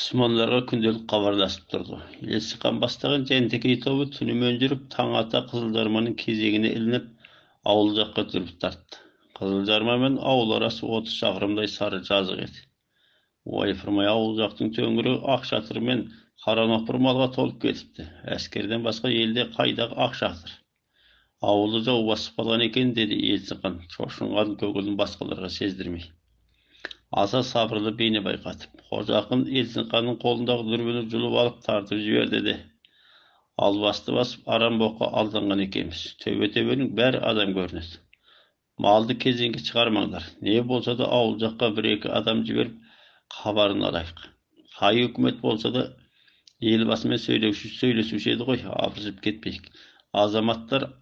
Osmanlılarga gündelik kabarlaşıp durdu. Elçikan bastagан Жээнтекей тобу түнүмөн жүрүp, таң ата Кызылжарманын кезегине илинип, ауыл жакка жүрүп тартты. Кызылжарма менен ауыл арасы 30 чакырымдай сары жазык эди. Ойфурмай ауыл жактын төңүрөгү ак чатыр менен кара нопур малга толуп кетипти. Аскерден башка элде кайдагы ак чатыр. Ауылды жау басып калган экен, деди Элчикан, чошунган көңүлүн башкаларга сездирмей. Аса sabırlı beyni baykatıp. Hoca akın Elçinkan'ın kolundaki dürbünü culup alıp tartıp jiber dedi. Al bastı basıp aram boka aldangan ekemiz. Töbe töbenin bär adam görünüz. Maldı kezinki çıkarmanglar. Ne bolsa da avul jakka bir eki adam jiberip kabarını alayık. Hay hükümet bolsa da elbasымен söylesüş edi koy, abızıp ketpeyik. Azamatlar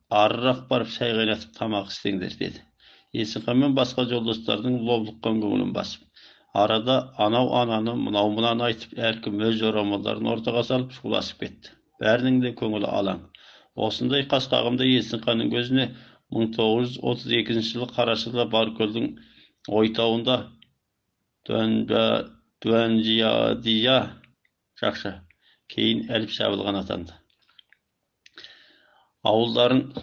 arırak barıp çay kaynatıp tamak istengler dedi. Elçinkan başka joldaşlarının lobluqqan көңүлүн basıp. Arada anav ananı mınav mınan aytıp erkim öz joramalaryny ortaga salıp şulaşıp ketdi. Bäriniň de көңүlü alan. Osunday kaskagymda Elçinkan'ın gözüne 1932-yılı Karaçy'da Barköl'dün oytağında Dönciyadiya Jakşa keyin elip şabılgan atandı. Avulların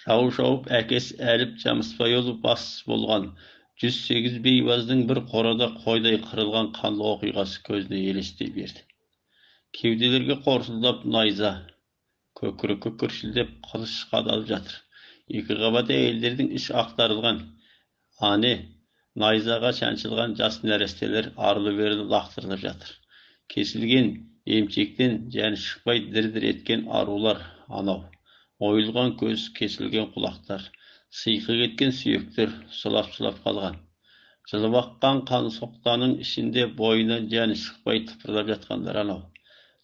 Şavup äkes älip jamyspa ýolu bas bolgan 108 beýbazyň bir korada koýday kırılgan kanly okuygasy közüne elestey berdi. Kewdelerge korsuldap nayza, kökürşildep kılıç kadalyp jatyr. Iki gabat eýellerdiň iş aktarylgan, ani nayzaga çançylgan jas neresteler arly-berli laqtyrlyp jatyr. Kesilgen emçekden jany şykpay dir-dir etken arular anaw. Oyulgan göz, kesilgen kulaklar, sıyıkı ketken süyekler sulap kalgan. Jılıp akkan kan soktanın içinde boyuna jany şykpay tıpırlap jatkanlar anaw.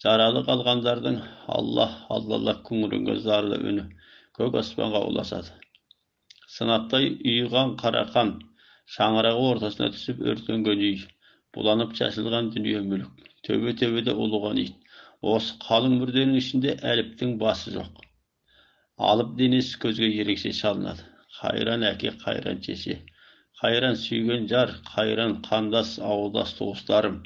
Jaraly kalganlardyň Allah küngürünge zarly önü kök asmanga ulaşady. Sınapday uyugan karakan, şaňyragy ortasyna düşüp örtöngen üy, bulanyp çaşylgan dünýe mülk, töbe-töbede ulugan it. Os kalın mürdeniň içinde elipdiň basy jok. Alıp deniz közge yerekçe çalınadı. Hayran äki, hayran çeşi. Hayran süygen jar, hayran kandas, avuldas dostlarım.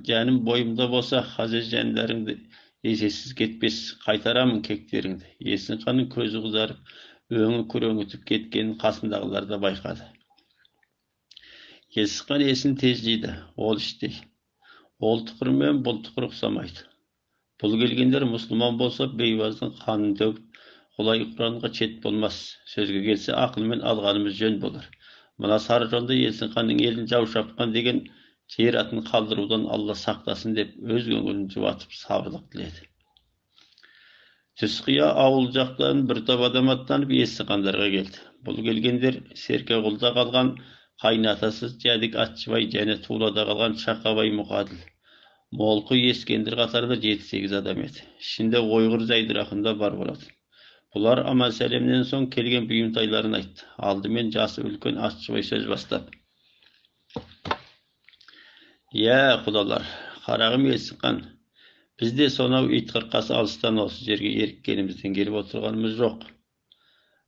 Janym boyumda bolsa hazejenleriňdi esesiz ketpes, kaytaramyn kekteriňdi. Elçinkan'ın közü kızarıp, öňü küreňitip ketkenini kasyndagylar da baykady. Elçinkan esini tejlidi. Ol iştey. Ol tukur bilen bul tukur uksamaydy. Bul gelgenler Müslüman bolsa beýbazyň kanyny töküp, olay Kur'an'a çet bolmaz. Sözge gelse akıl men alganymyz jön bolar. Mına sarı jolda Elçinkan'ın elini jawşapkan degen çeýratyn kaldyruwdan Allah saklasın dep öz göňülini juwatyp sabırlyk diledi. Tüsqiya awul jakdan bir top adam atlanyp Elçinkanlarga geldi. Bul gelgenler Serkegulda kalgan kaynatasız Jadik Atçybay jane Tuulada kalgan Çakabay Mukadil. Molku Eskendir katarda 7-8 adam edi. Şinde Oýgur Zaýdyrakynda bar bolady. Bular Amal Selemden soň kelgen büýümtaýlaryny aýtdy. Aldymen jasy ülken Atçybay söz bastap. Ya kudalar, karagym Elçinkan, bizde sonaw it kırkası alystan osy jerge erikkenimizden gelip oturganymyz jok.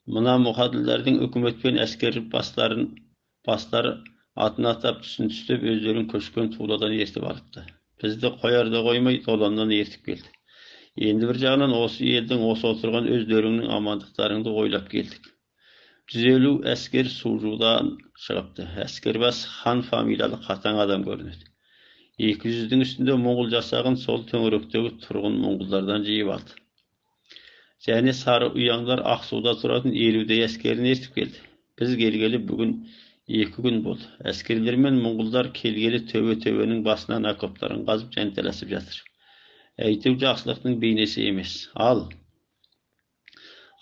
Mına Mukadillerdiň hökümet bilen asker baslary atyny atap tüsüp özleriň köşkön Tuuladan ertip alypdy. Bizde koyarda koymay dolandan ertip geldi. Endi bir jagdan osy eldiň osy oturgan özleriňiň amandyklaryny oýlap geldik. 150 asker suwjudan çygypdy. Askerbas Han familiýaly kataň adam görünedi. 200'dün üstünde Moğol jasagyn sol töňürekdegi turgun Moğollardan jiýip aldy. Jani sarı uýaňlar Aksuwda turadyn 50 askerini ertip geldi. Biz gelgeli bugün 2 gün boldy. Askerler men Moğollar kelgeli töbe-töbeniň basynan okoplaryny gazyp jantelasip jatyr. Eýtip jaksylykdyň beýnesi emes. Al.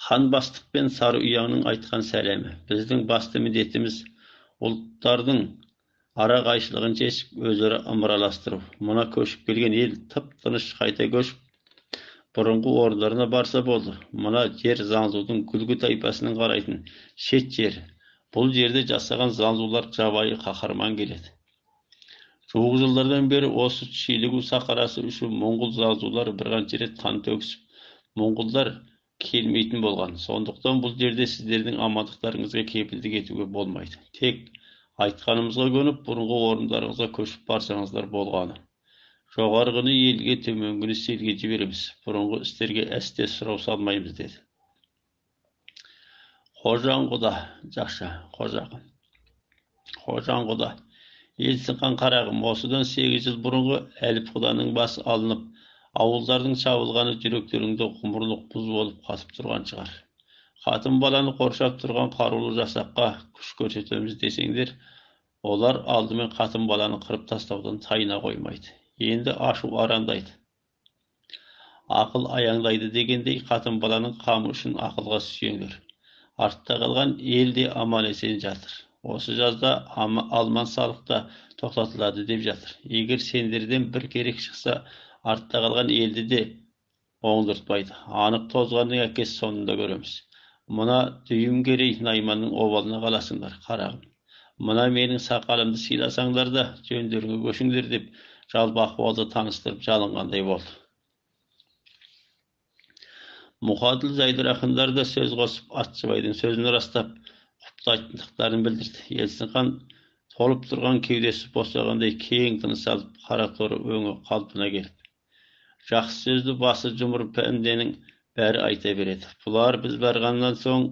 Han bastık ben sarı uýanyň aýtgan selemi. Bizdiň basty midetimiz ulutlardyň ara gaýşylygyn çeşip özleri amralaşdyryp, muna köşüp gelgen el typ-tynyş gaýta köşüp burunky orlaryna barsa boldy. Muna jer Zanzudyň Gülgü taýpasynyň garaýtyn şet jer. Bul jerde jasagan Zanzular jabaýy kaharman geledi. Çok yıllardan beri osu Çiğligu sakarası şu Mongol Zanzular bir gança ret kan töküsüp Mongollar kelmeýtin bolgan. Sonduktan bul jerde sizlerdiň amandyklaryňyzga kepildik etүүge bolmaýdy. Tek Айтқанымызға көніп, бұрынғы орындарыңызға көшіп барсаңыздар болғаны. Жоғарғыны елге, төменгіні селге жібереміз. Бұрынғы істерге әсте сұрау салмаймыз, деді. Қожан құда, жақша, Қожан құда. Елсінқан қарағым, осыдан 8 жыл бұрынғы әліп құданың басы алынып, ауылдардың шабылғаны жүректеріңде құмырлық бұз болып қатып тұрған шығар. Қатын баланы қоршап тұрған қарулы жасаққа күш көрсетеміз десеңдер, олар алдымен қатын баланы қырып тастаудан тайына қоймайды. Енді ашу арандайды. Ақыл аяңдайды дегендей, қатын баланың қамы үшін ақылға сүйеңдер. Артта қалған елде аман есен жатыр. Осы жазда алман салықта тоқтатылады деп жатыр. Егер сендерден бір керек шықса, артта қалған елді де оңдыртпайды. Анық тозғанның әкесі сонында көреміз. Мұна дүйім керей Найманның обалына қаласыңдар, қарағым. Мұна менің сақалымды сыйласаңдар да жөндеріңе көшіңдер деп жалпы ахуалды таныстырып жалынғандай болды. Мұқаділ Жайдырақындар да сөз қосып, Атшыбайдың сөзін растап, құптайтындықтарын білдірді. Елсінқан толып тұрған кеудесі босағандай кең тыныс алып, қара торы өңі қалпына келіп. Жақсы сөзді басы жұмыр пәнденің бәрі айта береді. Бұлар біз барғаннан соң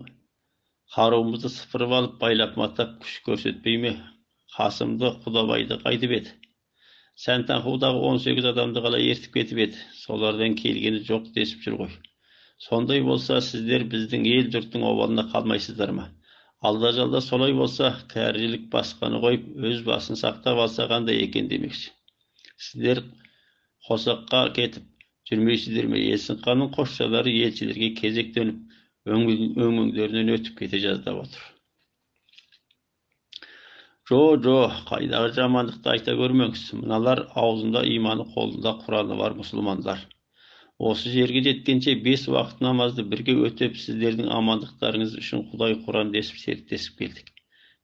қаруымызды сыпырып алып, байлап матап күш көрсетпей ме? Қасымды, Құдабайды қайтып еді. Сәнтанқудағы 18 адамды қалай ертіп кетіп еді. Солардан келгені жоқ десіп жүр ғой. Сондай болса, сіздер біздің ел жұрттың обалына қалмайсыздар ма? Алда жалда солай болса, кәрілік басқаны қойып, өз басын сақтап алса қандай екен демекші. Сіздер қосаққа кетіп жүрмейсіздер ме? Елсінқанның қосшылары елшілерге кезек төніп, өңіңдерінен өтіп кете жаздап отыр. Жо, қайдағы жамандықты айта көрмеңіз. Мыналар аузында иманы, қолында Құраны бар мұсылмандар. Осы жерге жеткенше 5 уақыт намазды бірге өтеп, сіздердің амандықтарыңыз үшін Құдай Құран десіп серттесіп келдік.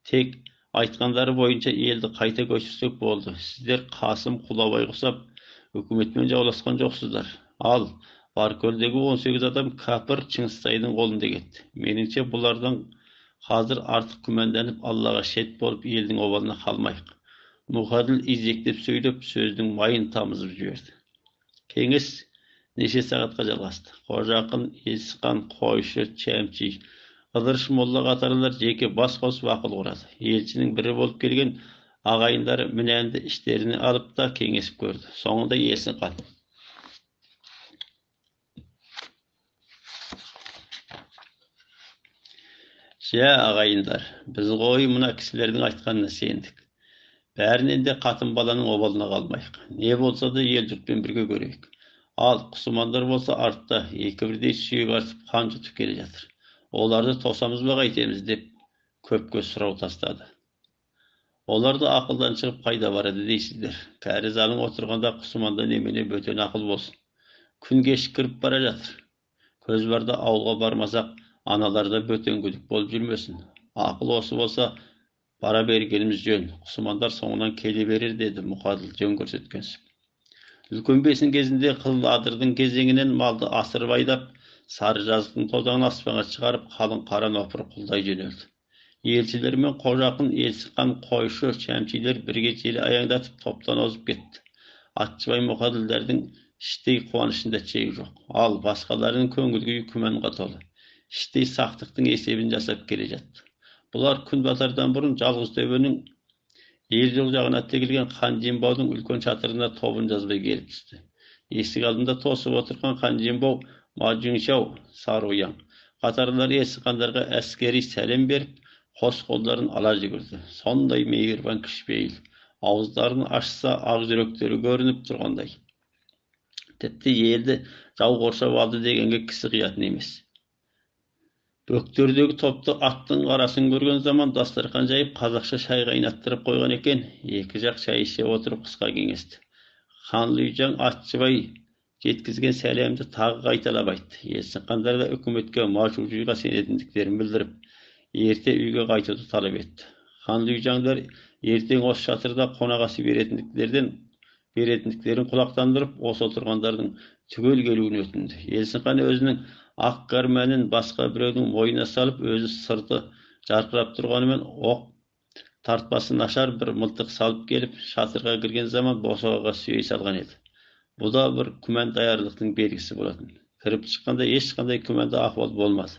Тек айтқандары бойынша елді қайта көшірсек болды. Сіздер Қасым, Құлабай құсап, үкіметмен жауласқан жоқсыздар. Ал Баркөлдегі 18 адам кәпір Шыңғыстайдың қолында кетті. Меніңше бұлардан қазір артық күмәнданып, Аллаға шет болып, елдің обалына қалмайық. Мұқаділ изектеп сөйлеп, сөздің майын тамызып жіберді. Кеңес неше сағатқа жалғасты. Қожа ақын, Елсінқан, Қойшы, Чәмчи, Ыдырыш молла қатарлар жеке бас қосып ақыл құрады. Елшінің бірі болып келген ағайындары мінәнді іштеріне алып та кеңесіп көрді. Соңында Елсінқан: «Жә, ағайындар, біз ғой мына кісілердің айтқанына сендік. Бәрінен де қатын баланың обалына қалмайық. Не болса да ел жұртпен бірге көрейік. Ал құсымандар болса артта екі бірдей сүйек артып қан жұтып келе жатыр. Оларды тосамыз ба қайтеміз?» деп көпке сұрау тастады. Оларды ақылдан шығып қайда барады дейсіздер? Кәрі залың отырғанда құсыманда немене бөтен ақыл болсын. Күн кешкіріп бара жатыр. Көз барда ауылға бармасақ, аналарда бөтен күдік болып жүрмесін. Ақыл осы болса, бара бергеніміз жөн. Құсымандар соңынан келе берер, деді Мұқаділ жөн көрсеткенсіп. Үлкен бесін кезінде Қызыл Адырдың кезеңінен малды асырып айдап, сары жазықтың тозаңын аспанға шығарып, қалың қара нопыр құлдай жөнелді. Елшілер мен Қожа ақын, Елсінқан, Қойшы, Шәмшилер бірге желі аяңдатып топтан озып кетті. Атшыбай Мұқаділдердің іштей қуанышында шек жоқ. Ал басқаларының көңіл күйі күмәнға толы. Іштей сақтықтың есебін жасап келе жатты. Бұлар күн батардан бұрын жалғыз төбенің ел жол жағына тігілген Қанжембаудың үлкен шатырына тобын жазбай келіп түсті. Есік алдында тосып отырған Қанжембау, Мажыңшау, Сарыояң қатарлар Елсінқандарға әскери сәлем беріп, қос қолдарын ала жүгірді. Сондай мейірбан кішіпейіл, ауыздарын ашса ақ жүректері көрініп тұрғандай. Тіпті елді жау қоршап алды дегенге кісі қиятын емес. Бөктердегі топты аттың қарасын көрген zaman дастархан жайып, қазақша шай қайнаттырып қойған екен. Екі жақ шай іше отырып қысқа кеңесті. Ханлүйжан Атшыбай жеткізген сәлемді тағы қайталап айтты. Елсінқандар да үкіметке Мажужиға сенетіндіктерін білдіріп, ерте үйге қайтуды талап етті. Ханлүйжандар ертең осы шатырда қонағасы беретіндіктерін құлақтандырып, осы отырғандардың түгел келуін өтінді. Елсінқан өзінің ақ гармәнін басқа біреудің мойнына салып, өзі сырты жарқырап тұрғанымен оқ Тартпасы нашар bir мылтық салып келіп, шатырға кірген zaman босағаға сүйей салған еді. Bu da bir күмәнді ayarlықтың belgisi болатын. Кіріп шыққанда ешқандай күмәнді ahval болмады.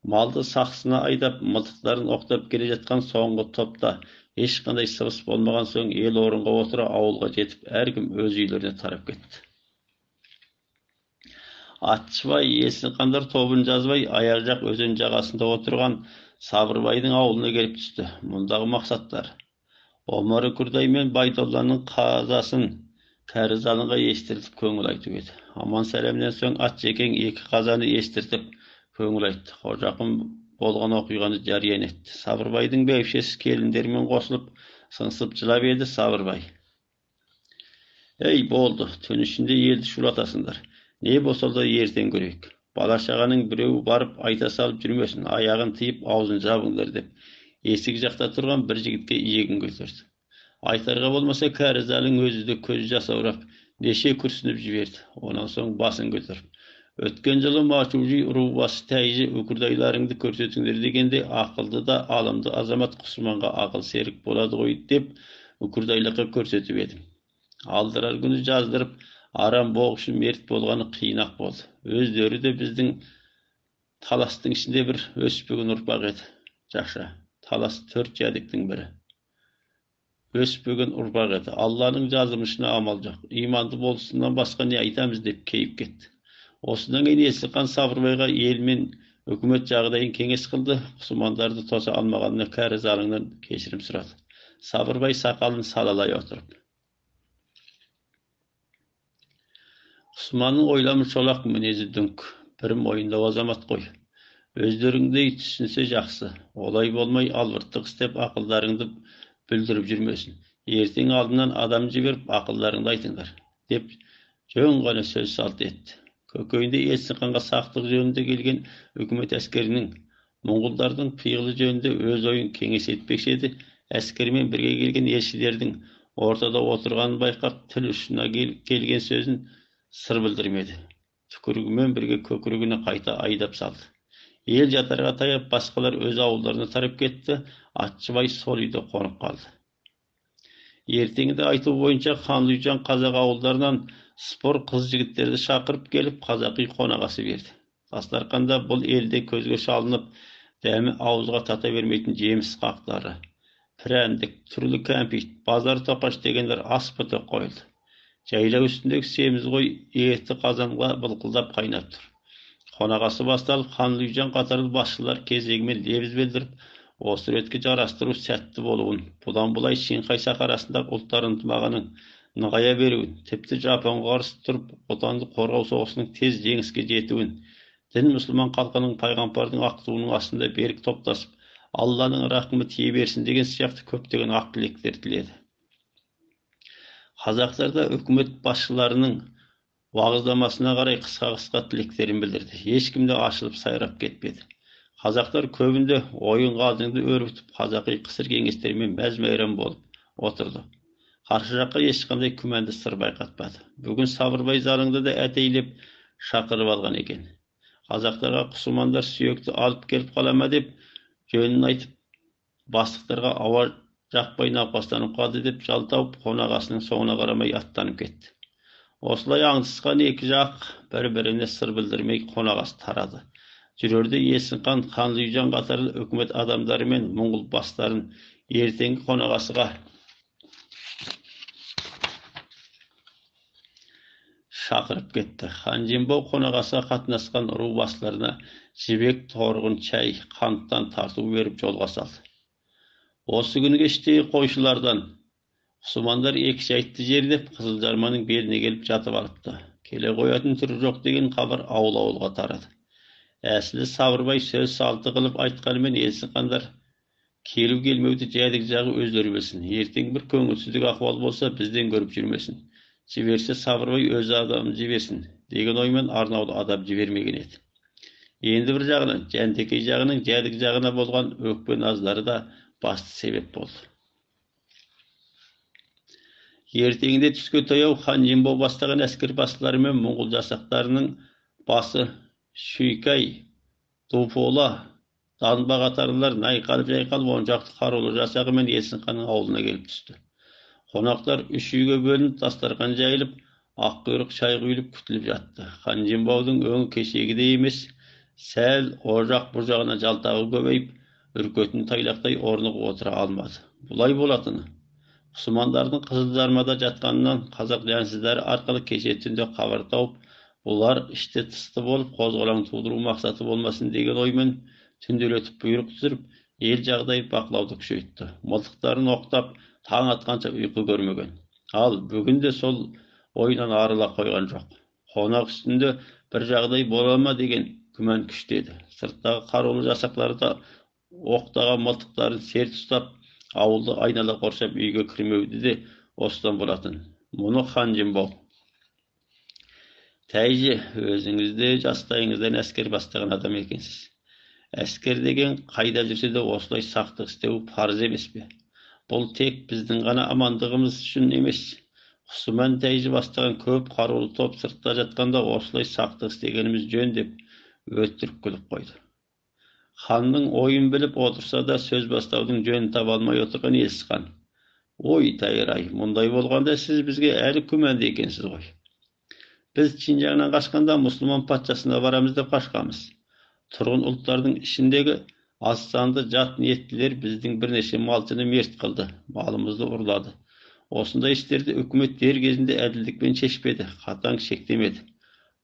Малды сақсына айдап, мылтықтарын оқтап келе жатқан соңғы топта ешқандай сыбыс болмаған соң ел орынға отыра ауылға жетіп, әркім өз үйлеріне тарап кетті. Атшыбай, Есінқандар тобын жазбай, аяқ жақ өзен жағасында отырған Сабырбайдың ауылына келіп түсті. Мұндағы мақсаттар: Омары Күрдай мен Байдолланың қазасын кәріз алынға естіртіп көңіл айтып еді. Аман сәлемнен соң Атжекең екі қазаны естіртіп көңіл айтты. Қожақым болған оқиғаны жариян етті. Сабырбайдың бәйбішесі келіндерімен қосылып сыңсып жылап еді. Сабырбай: Ей, болды, түн ішінде елді шулатасыңдар. Ne болса да ертең көрейік. Бала-шағаның біреуі барып айта салып жүрмесін, аяғын тыйып, аузын жабыңдар деп, есік жақта тұрған бір жігітке иегін көтерді. Айтарға болмаса кәрізалың өзі де көз жасаурап, неше күрсініп жіберді. Онан соң басын көтеріп: Өткен жылы Мачужи рубасы тәйжі өкірдайларыңды көрсетіңдер дегенде, ақылды да алымды азамат Құсманға ақыл серік болады ғой деп, өкірдайлыққа көрсетіп едім. Алдырар күні жаздырып, арам боғышы мерт болғаны қиын-ақ болды. Өздері де біздің таластың ішінде бір өспеген ұрпақ еді. Жақша, талас 4 жәдіктің бірі. Өспеген ұрпақ еді. Алланың жазымышына амал жоқ. Иманды болысынан басқа не айтамыз деп кейіп кетті. Осыдан кейін Есілхан Сабырбайға ел мен үкімет жағдайын кеңес қылды. Құсмандарды тоса алмағанына кәріз алыңнан кешірім сұрады. Сабырбай сақалын салалай отырып: Құсманның ойламы шолақ, мінезі дүңк, бір мойында азамат қой. Өздеріңдей түсінсе жақсы. Олай болмай албырттық істеп ақылдарыңды бүлдіріп жүрмесін. Ертең алдынан адам жіберіп ақылдарыңды айтыңдар деп жөн ғана сөз салт етті. Көкейінде Есінқанға сақтық жөнінде келген үкімет әскерінің Моңғолдардың пиғылы жөнінде өз ойын кеңес етпекші еді. Әскермен бірге келген елшілердің ортада отырғанын байқап, тіл ұшына келген сөзін сыр білдірмеді. Түкірігімен бірге көкірегіне қайта айдап салды. Ел жатарға таяп, басқалар өз ауылдарына тарап кетті. Атшыбай сол үйде қонып қалды. Ертеңінде айту бойынша Ханлүйжан қазақ ауылдарынан спор қыз жігіттерді шақырып келіп, қазақи қонағасы берді. Дастарқанда бұл елде көзге шалынып, дәмі ауызға тата бермейтін жеміс қақтары, прәндік, түрлі кәмпит, базар тоқаш дегендер ас бұты қойылды. Жайлау үстіндегі семіз қой еті қазанға былқылдап қайнап тұр. Қонағасы басталып, Ханлүйжан қатарлы басшылар кезегімен лебіз білдіріп, осы ретке жарастыру сәтті болуын, бұдан бұлай Шыңқай сахарасындағы ұлттар ынтымағының нығая беруін, тіпті Жапонға қарсы тұрып, отанды қорғау соғысының тез жеңіске жетуін, дін мұсылман халқының пайғамбардың ақ туының астында берік топтасып, Алланың рахымы тие берсін деген сияқты көптеген ақ тілектер тіледі. Қазақтарда үкімет басшыларының уағыздамасына қарай қысқа тілектерін білдірді. Ешкімде ашылып сайрап кетпеді. Қазақтар көбінде ойын қалжыңды өрбітіп, қазақи қысыр кеңестермен мәз-мәйрам болып отырды. Қарсы жаққа ешқандай күмәнді сыр байқатпады. Бүгін Сабырбай залыңды да әтейлеп шақырып алған екен. Қазақтарға Құсмандар сүйекті алып келіп қалама деп жөнін айтып, бастықтарға ауа жақпай науқастанып қалды деп жалтауып, қонағасының соңына қарамай аттанып кетті. Осылай аңдысқан екі жақ бір-біріне сыр білдірмей қонағасы тарады. Жүрерде Есінқан, Ханлүйжан қатарлы үкімет адамдары мен моңғол бастарын ертеңгі қонағасыға шақырып кетті. Ханжинбау қонағасыға қатынасқан ру басыларына жібек, торғын, чай, қанттан тарту беріп жолға салды. Осы күні кеште қойшылардан Құсмандар екі жайтты жердеп Қызылжарманың беліне келіп жатып алыпты. Келе қоятын түрі жоқ деген хабар ауыл-ауылға тарады. Әсілі Сабырбай сөз салты қылып айтқанымен Есінқандар келу келмеуді жәдік жағы өздері білсін. Ертең бір көңілсіздік ахуал болса бізден көріп жүрмесін. Жіберсе Сабырбай өз адамын жіберсін деген оймен Арнаулы адам жібермеген еді. Енді бір жағынан Жәнтекей жағының жәдік жағына болған өкпе назлары да басты себеп болды. Ертеңінде түске таяу Ханжинбау бастаған әскер басшылары мен моңғол жасақтарының басы Шүйкай, Дупола, Danba qatarlılar nayqalып-jayqalып он жақты қарулы жасағымен Есім ханның ауылына келіп түсті. Қонақтар үш үйге бөлініп, дастархан жайылып, аққұйрық шай құйылып күтіліп жатты. Хан Жимбаудың өңі кешегідей емес, сәл ожақ бұжағына жалтағы көбейіп, үркетін тайлақтай орнығып отыра алмады. Бұлай болатыны. Мұсылмандардың Қызылжармада жатқанынан қазақ жансыздары арқылы кеше түнде хабар тауып, бұлар іште тысты болып, қозғалаң тудыру мақсаты болмасын деген оймен түнделетіп бұйрық түсіріп, ел жағдайы бақылауды күшейтті. Мылтықтарын оқтап, таң атқанша ұйқы көрмеген. Ал бүгін де сол ойынан арыла қойған жоқ. Қонақ үстінде бір жағдай бола ма деген күмән күштеді. Сырттағы қарулы жасақтары да оқтаған мылтықтарын серт ұстап, ауылды айнала қоршап үйге кірмеуді де осыдан болатын. Мұны Хан Жимбау: тәйже, өзіңіз де жастайыңыздан әскер бастаған адам екенсіз. Әскер деген қайда жүрсе де осылай сақтық істеу парыз емес пе? Бұл тек біздің ғана амандығымыз үшін емес. Құсыман тәйже бастаған көп қарулы топ сыртта жатқанда осылай сақтық істегеніміз жөн деп өтірік күліп қойды. Ханның ойын біліп отырса да сөз бастаудың жөнін таба алмай отырған Есім хан: ой, тайыр-ай, мұндай болғанда сіз бізге әлі күмәнді екенсіз ғой. Біз Чинжаңнан қашқанда мұсылман патшасына барамыз деп қашқанбыз. Тұрғын ұлттардың ішіндегі аз санды жат ниеттілер біздің бірнеше малшыны мерт қылды, малымызды ұрлады. Осындай істерді үкімет дер кезінде әділдікпен шешпеді, қатаң шектемеді.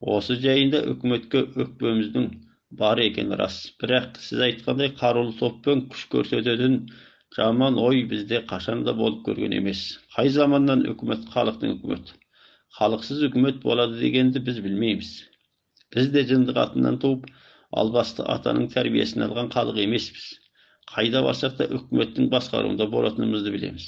Осы жайында үкіметке өкпеміздің бар екені рас. Бірақ сіз айтқандай қарулы топпен күш көрсететін жаман ой бізде қашанда болып көрген емес. Қай заманнан үкімет халықтың үкіметі? Халықсыз үкімет болады дегенді біз білмейміз. Біз де жындық атынан туып, албасты атаның тәрбиесін алған халық емеспіз. Қайда барсақ та үкіметтің басқаруында болатынымызды білеміз.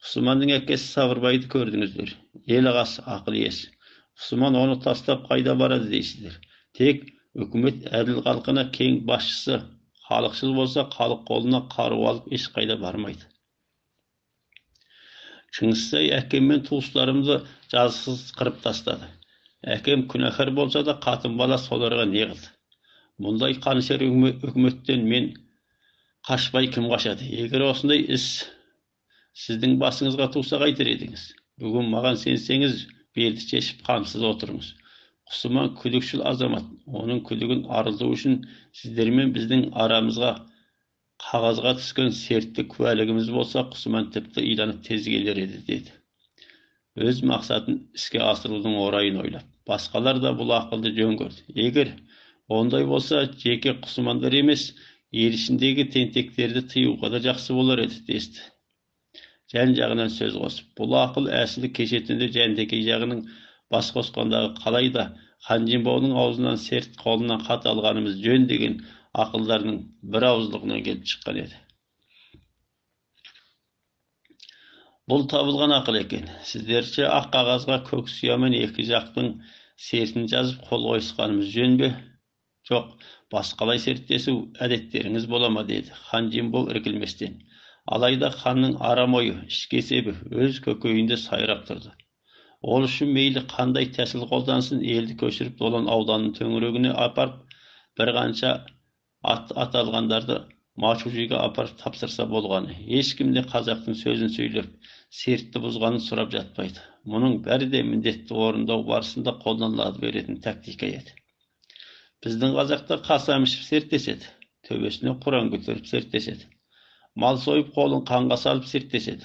Құсыманның әкесі Сабырбайды көрдіңіздер. Ел ағасы, ақыл иесі. Құсыман оны тастап қайда барады дейсіздер. Тек үкімет әділ халқына кең басшысы, халықшыл болса, халық қолына қару алып ешқайда бармайды. Шыңғыстай әкеммен туыстарымды жазықсыз қырып тастады. Әкем күнәһар болса да қатын бала соларға не қылды? Мұндай қанішер үкіметтен мен қашпай кім қашады? Егер осындай іс сіздің басыңызға туса қайтер едіңіз? Бүгін маған сенсеңіз, белді шешіп қамсыз отырыңыз. Құсыман күдікшіл азамат. Оның күдігін арылту үшін сіздермен біздің арамызға қағазға түскен сертті куәлігіміз болса, Құсыман тіпті иланып тез келер еді, деді. Өз мақсатын іске асырудың орайын ойлап. Басқалар да бұл ақылды жөн көрді. Егер ондай болса, жеке Құсымандар емес, ел ішіндегі тентектерді тыюға да жақсы болар еді, десті. Жан жағынан сөз қосып, бұл ақыл әсілі кеше түнде Жәнтекей жағының бас қосқандағы қалайда Хан Жимбаудың аузынан серт, қолынан хат алғанымыз жөн деген ақылдарының бір ауыздығынан келіп шыққан еді. Бұл табылған ақыл екен. Сіздерше ақ қағазға көк сұямен екі жақтың сертін жазып қол қойысқанымыз жөн бе? Жоқ, басқалай серттесу әдеттеріңіз бола ма, деді Хан Жимбау іркілместен. Алайда ханның арам ойы, ішкі есебі өз көкейінде сайрап тұрды. Ол үшін мейлі қандай тәсіл қолдансын, елді көшіріп Долан ауданының төңірегіне апарып, бір қанша аталғандарды Мачужиға апарып тапсырса болғаны. Ешкім де қазақтың сөзін сөйлеп, сертті бұзғанын сұрап жатпайды. Мұның бәрі де міндетті орындау барысында қолданылады беретін тактика еді. Біздің қазақтар қасам ішіп серттеседі, төбесіне Құран көтеріп серттеседі. Мал сойып қолын қанға салып серттеседі.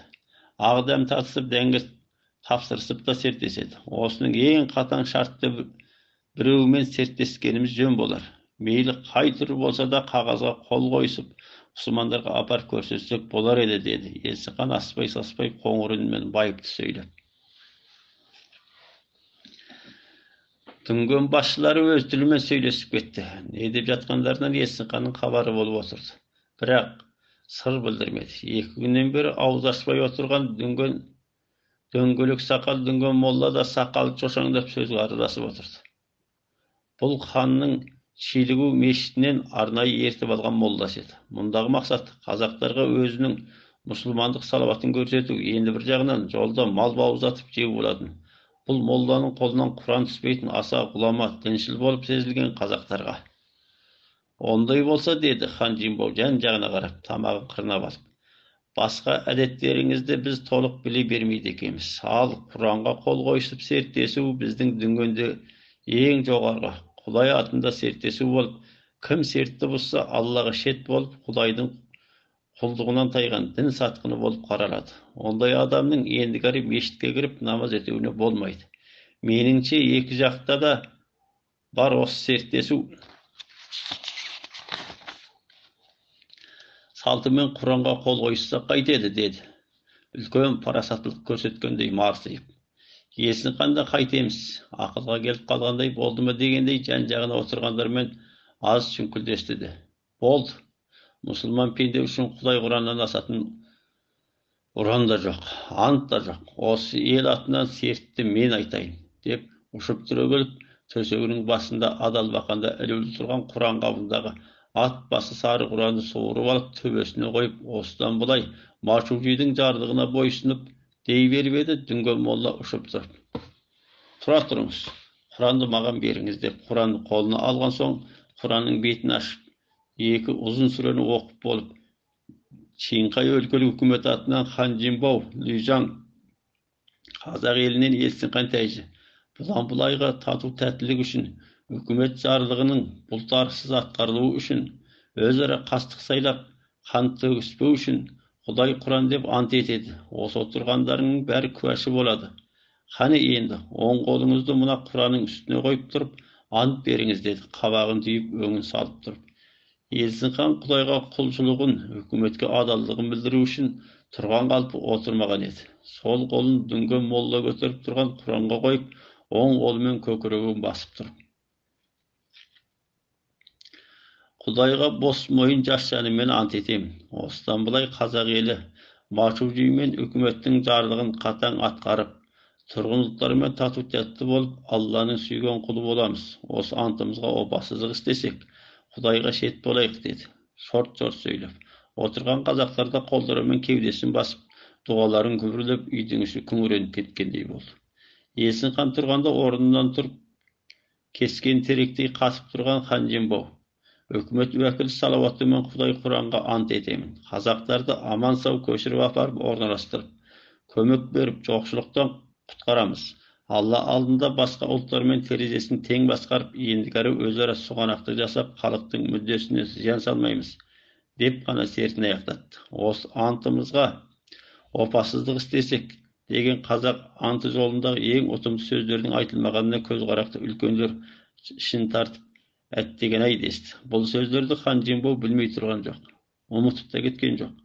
Ағдам татысып дәңгір тапсырысып та серттеседі. Осының ең қатаң шартты біреуімен серттескеніміз жөн болар. Мейлі қай түрі болса да қағазға қол қойысып, Құсымандарға апарып көрсетсек болар еді, деді. Есім хан аспай-саспай қоңыр үнмен байыпты сөйлеп. Дүнген басшылары өз тілімен сөйлесіп кетті. Не деп жатқандарынан Есім ханның хабары болып отырды. Бірақ сыр білдірмеді. 2 күннен бері ауыз ашпай отырған дөңгелек сақал дүнген молла да сақалы шошаңдап сөзге араласып отырды. Бұл ханның Шилігу мешітінен арнайы ертіп алған молдасы еді. Мұндағы мақсат қазақтарға өзінің мұсылмандық салауатын көрсету, енді бір жағынан жолда мал бауыздатып жеу болатын. Бұл молданың қолынан Құран түспейтін аса ғұлама, діншіл болып сезілген қазақтарға Onday bolsa, dedi Хан Жимбау жан-жағына қарап, тамағын қырнап алып. Басқа әдеттеріңізді біз толық біле бермейді екенбіз. Ал Құранға қол қойысып серттесу біздің дүнгенде ең жоғарғы. Құдай атында серттесу болып, кім сертті болса, Аллаға шет болып, Құдайдың құлдығынан тайған дін сатқыны болып қаралады. Ондай адамның ендігәрі мешітке кіріп намаз етуіне болмайды. Меніңше екі жақта да бар осы серттесу. Салтымен Құранға қол қойса қайтеді, деді. Үлкен парасаттылық көрсеткендей марсиып. Есін қанда қайтеміз, ақылға келіп қалғандай болды ма дегендей жан-жағына отырғандармен аз сүңкілдесті. Болды. Мұсылман пенде үшін Құдай Құраннан асатын ұран да жоқ, ант да жоқ. Осы ел атынан сертті мен айтайын, деп ұшып түрегеліп, төсегінің басында адал бақанда ілулі тұрған Құран қабындағы ат басы сары Құранды суырып алып төбесіне қойып, осыдан бұлай Машужидің жарлығына бойсынып дей беріп еді. Дүнген молла ұшып тұрып, тұра тұрыңыз, Құранды маған беріңіз, деп Құранды қолына алған соң, Құранның бетін ашып, екі ұзын сүрені оқып болып, Чинқай өлкелік үкімет атынан Хан Жимбау Лүйжан қазақ елінен Есін хан тәйжі бұлан-бұлайға тату тәттілік үшін, үкімет жарлығының бұлтарсыз атқарылуы үшін, өзара қастық сайлап, қан төгіспеу үшін Құдай Құран деп ант етеді. Осы отырғандарының бәрі куәші болады. Қане енді, оң қолыңызды мына Құранның үстіне қойып тұрып, ант беріңіз, деді, қабағын түйіп, өңін салып тұрып. Есін хан Құдайға құлшылығын, үкіметке адалдығын білдіру үшін тұрған қалпы отырмаған еді. Сол қолын дүнген молла көтеріп тұрған Құранға қойып, оң қолымен көкірегін басып тұрып, Құдайға бос мойын жас жанымен ант етемін. Осыдан бұлай қазақ елі Машужи мен үкіметтің жарлығын қатаң атқарып, тұрғындықтарымен тату тәтті болып, Алланың сүйген құлы боламыз. Осы антымызға опасыздық істесек, Құдайға шет болайық, деді. Шорт-шорт сөйлеп, отырған қазақтар да қолдарымен кеудесін басып, дұғаларын күбірлеп, үйдің іші күңіреніп кеткендей болды. Есін хан тұрғанда орнынан тұрып, кескен теректей қатып тұрған Хан Жимбау: үкімет уәкілі салауатымен Құдай Құранға ант етемін. Қазақтарды аман сау көшіріп апарып орналастырып, көмек беріп, жоқшылықтан құтқарамыз. Алла алдында басқа ұлттармен терезесін тең басқарып, ендігәрі өзара сұғанақтық жасап, халықтың мүддесіне зиян салмаймыз, деп қана сертін аяқтатты. Осы антымызға опасыздық істесек, деген қазақ анты жолындағы ең ұтымды сөздердің айтылмағанына көз қарақты үлкендер ішін тартып, әттеген-ай десті. Бұл сөздерді Хан Жимбау білмей тұрған жоқ, ұмытып та кеткен жоқ.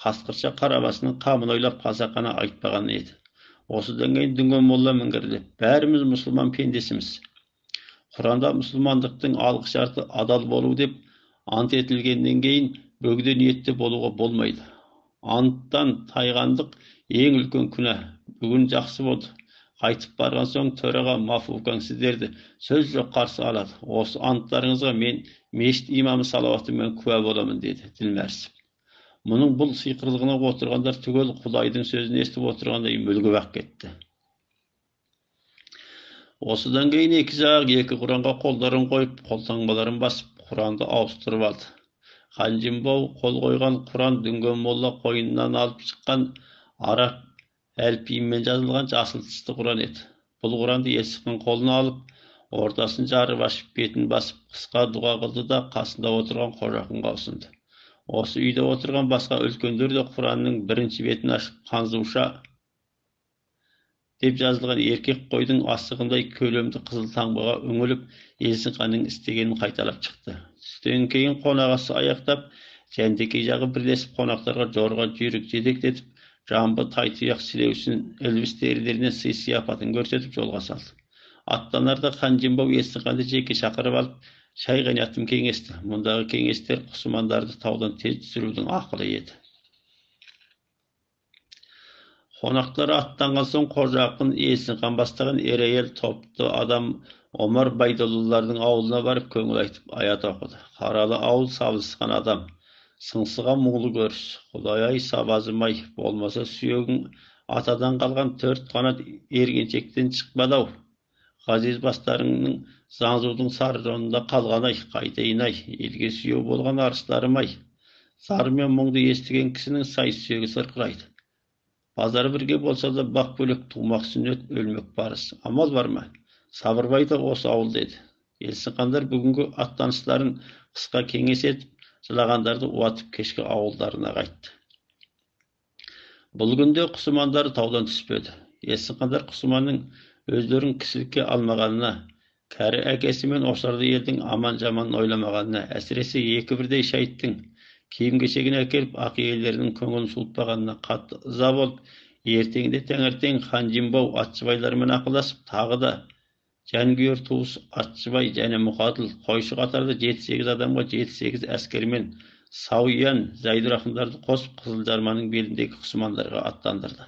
Қасқырша қарабасының қамын ойлап қасақана айтпаған еді. Осыдан кейін дүнген молла міңгірлеп: бәріміз мұсылман пендесіміз. Құранда мұсылмандықтың алғы шарты адал болу деп ант етілгеннен кейін бөгде ниетте болуға болмайды. Анттан тайғандық ең үлкен күнә. Бүгін жақсы болды. Қайтып барған соң төраға Мафукаң сіздерді сөз жоқ қарсы алады. Осы анттарыңызға мен мешіт имамы салауатымен куә боламын, деді ділмәрсіп. Мұның бұл сиқырлығына отырғандар түгел Құдайдың сөзін естіп отырғандай мүлгіп ақ кетті. Осыдан кейін екі жақ екі Құранға қолдарын қойып, қолтаңбаларын басып, Құранды ауыстырып алды. Хан Жимбау қол қойған Құран дүнген молла қойнынан алып шыққан араб әліпбиімен жазылған жасыл түсті Құран еді. Бұл Құранды Есін хан қолына алып, ортасын жарып ашып, бетін басып, қысқа дұға қылды да қасында отырған қожақынға ұсынды. Осы үйде отырған басқа үлкендер де Құранның бірінші бетін ашып, қанзуша деп жазылған еркек қойдың асығындай көлемді қызыл таңбаға үңіліп, Есін ханның істегенін қайталап шықты. Түстен кейін қонағасы аяқтап, жәндекей жағы бірлесіп қонақтарға жорға жүйрік жетектетіп, жамбы тайтұяқ сілеусін ілбіс терілеріне сый-сияпатын көрсетіп жолға салды. Аттанарда Хан Жимбау Есін ханды жеке шақырып алып, шай қайнатым кеңесті. Мұндағы кеңестер құсымандарды таудан тез түсірудің ақылы еді. Қонақтар аттанған соң қожа ақын Есін хан бастаған ер-әйел топты адам Омар Байдоллалардың ауылына барып көңіл айтып аят оқыды. Қаралы ауыл сабылысқан адам, сыңсыған мұңлы көріс. Құдай-ай, сабазым-ай, болмаса сүйегің атадан қалған 4 қанат ергеншектен шықпады-ау. Ғазиз бастарыңның Заңзудың саржонында қалған-ай, қайтайын-ай, елге сүйеу болған арыстарым-ай. Зар мен мұңды естіген кісінің сай-сүйегі сырқырайды. Базар бірге болса да бақ бөлек, тумақ сүннет, өлмек барыс. Амал бар ма? Сабырбай да осы ауыл деді. Елсінқандар бүгінгі аттаныстарын қысқа кеңес етіп, жылағандарды уатып кешкі ауылдарына қайтты. Бұл күнде Құсымандар таудан түспеді. Елсінқандар Құсыманның өздерін кісілікке алмағанына, кәрі әкесі мен ошарды елдің аман-жаманын ойламағанына, әсіресе екі бірдей шайыттың киім-кешегін әкеліп ақ елдерінің көңілін суытпағанына қатты ыза болып, ертеңде таңертең хан Жимбау атшыбайлармен ақылдасып, тағы да Жәнгүйер туыс Атшыбай және Мұқатыл қойшы қатарда 7-8 адамға 7-8 әскермен Сауиян, Зайдыр-ақындарды қосып Қызылжарманың беліндегі Құсымандарға аттандырды.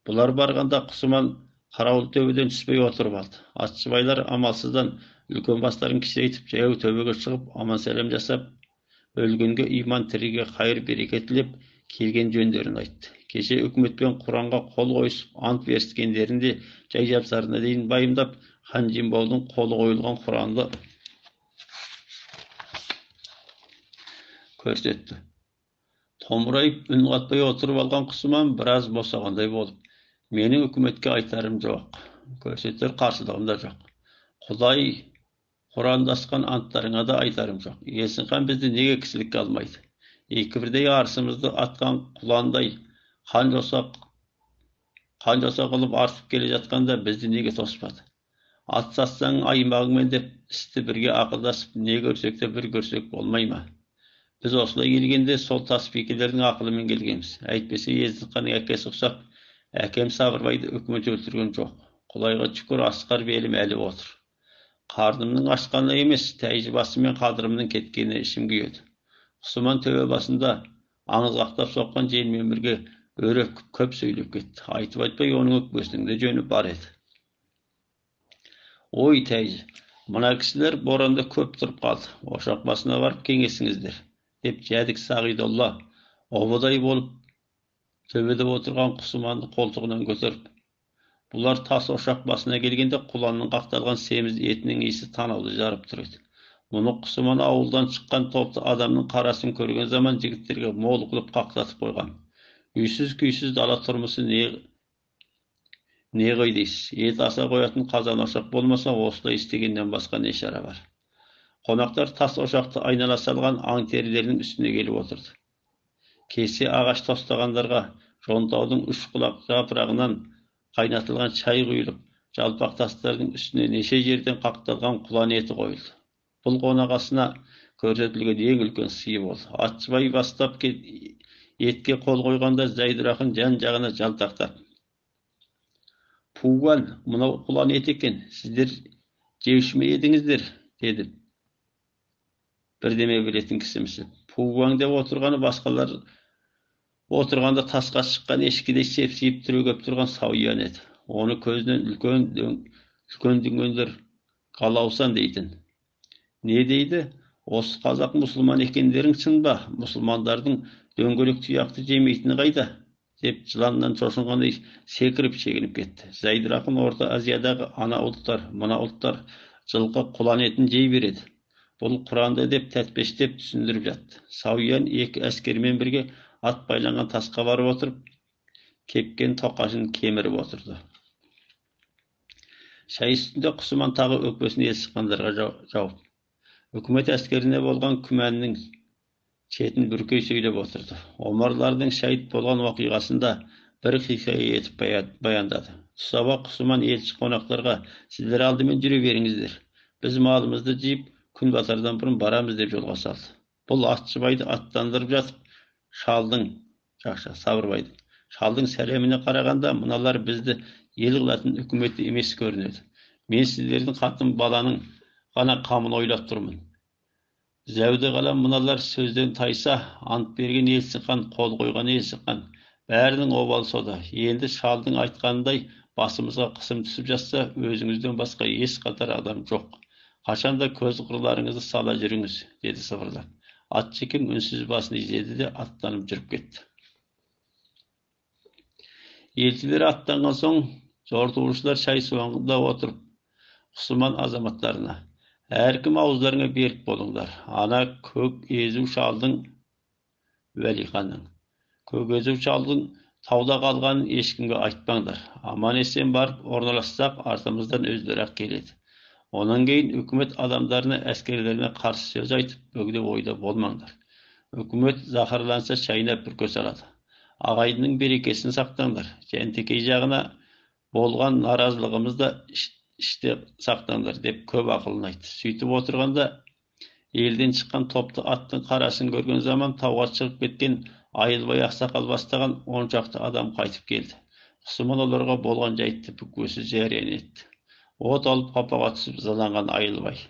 Бұлар барғанда Құсыман қарауыл төбеден түспей отырып алды. Атшыбайлар амалсыздан үлкен бастарын кішірейтіп, жаяу төбеге шығып, аман сәлем жасап, өлгенге иман, тіріге қайыр береке тілеп, келген жөндерін айтты. Кеше үкіметпен Құранға қол қойысып, ант беріскендерінде жай-жапсарына дейін байымдап, хан Жимбаудың қолы қойылған Құранды көрсетті. Томырайып, үн қатпай отырып алған Құсыман біраз босағандай болып, менің үкіметке айтарым жоқ, көрсетер қарсылығым да жоқ. Құдай Құрандасқан анттарыңа да айтарым жоқ. Есінхан бізді неге кісілікке алмайды? Екі бірдей арысымызды атқан құландай қан жоса қылып артып келе жатқанда бізді неге тоспады? Ат сатсаң аймағыңмен деп істі бірге ақылдасып, не көрсек те бір көрсек болмай ма? Біз осылай келгенде сол таспикелердің ақылымен келгенбіз. Әйтпесе Есінханның әкесі ұқсап, әкем Сабырбайды үкімет өлтірген жоқ. Құдайға шүкір, асқар белім әлі отыр. Қарнымның ашқаны емес, тәйжі басымен қадырымның кеткені ішім күйеді. Құсыман төбе басында аңызғақтап соққан желмен бірге өрек көп сөйлеп кетті. Айтып-айтпай оның өкпесінің де жөні бар еді. Ой тәйжі, мына кісілер боранда көп тұрып қалды. Ошақ басына барып кеңесіңіздер, деп Жәдік Сағидолла обадай болып төбеде отырған Құсыманды қолтығынан көтеріп, бұлар тас ошақ басына келгенде құланның қақталған семіз етінің иісі танауды жарып тұр еді. Мұны Құсыман ауылдан шыққан топты адамның қарасын көрген zaman жігіттерге мол қылып қақтатып қойған. Үйсіз-күйсіз дала тұрмысы не ғой дейсіз? Ет аса қоятын қазан ошақ болмаса, осылай істегеннен басқа не шара бар? Қонақтар тас ошақты айнала салған аң терілерінің үстіне келіп отырды. Кесе ағаш тостағандарға жонтаудың үш құлақ жапырағынан қайнатылған шай құйылып, жалпақ тастардың үстіне неше жерден қақталған құлан еті қойылды. Бұл қонақасына көрсетілген ең үлкен сый болды. Атшыбай бастап етке қол қойғанда Зайдыр-ақын жан-жағына жалтақтап, «Пуган, мынау құлан ет екен, сіздер жеуші ме едіңіздер?» деді. Бірдеме білетін кісімісі. Пуган деп отырғаны басқалар отырғанда тасқа шыққан ешкідей сепсиіп түрегеп тұрған Сауиян еді. Оны көзінен үлкен дүнгендер қалаусан дейтін. Не дейді? Осы қазақ мұсылман екендерің шын ба? Мұсылмандардың дөңгелек тұяқты жемейтіні қайда? Деп жыланнан шошынғандай секіріп шегініп кетті. Зайдыр-ақын Орта Азиядағы ана ұлттар, мына ұлттар жылқы құлан етін жей береді. Бұл Құранда деп тәтпештеп түсіндіріп жатты. Сауиян екі әскермен бірге ат байланған тасқа барып отырып, кепкен тоқашын кеміріп отырды. Шай үстінде Құсыман тағы өкпесін Есінхандарға жауып, үкімет әскеріне болған күмәннің шетін бүркей сөйлеп отырды. Омарлардың шәйіт болған оқиғасында бір хикая етіп баяндады. Тұсаба Құсыман елші қонақтарға, сіздер алдымен жүре беріңіздер, біз малымызды жиып, күн батардан бұрын барамыз деп жолға салды. Бұл Атшыбайды аттандырып жатып, Сабырбайдың сәлеміне қарағанда, мыналар бізді ел қылатын үкіметі емес көрінеді. Мен сіздердің қатын баланың ғана қамын ойлап тұрмын. Зәуді қалам мыналар сөзден тайса, ант берген Есінхан, қол қойған Есінхан, бәрінің обал сода. Енді шалдың айтқанындай басымызға қысым түсіп жатса, өзіңізден басқа еш қатар адам жоқ. Қашанда көз қырларыңызды сала жүріңіз, деді сыбырлап. Атшекең үнсіз басын изеді де аттанып жүріп кетті. Елшілер аттанған соң, жортуылшылар шай суаңында отырып, Müslüman azamatlarına. Әркім аузларыңа берік болыңдар. Ана көк езу шалдың Вәлиханның. Көк езу шалдың тауда қалғанын ешкімге айтпаңдар. Аман есен барып орналассақ, артымыздан өздері-ақ келеді. Ondan кейін hükümet adamlarına, askerlerine karşı söz aytıp, bögde oyda bolmаңдар. Hükümet zaharlansa çayına pürkö salады. Ағайынның берекесін сақтаңдар. Жәнтекей жағына болған наразылығымызды іште сақтаңдар деп көп ақылын айтты. Сөйтіп отырғанда елден шыққан топты аттың қарасын көрген заман тауға шығып кеткен Айылбай ақсақал бастаған 10 шақты адам қайтып келді. Мұсылман оларға болған жайтты бүкпесіз жария етті. От алып қапаға түсіп ызаланған Айылбай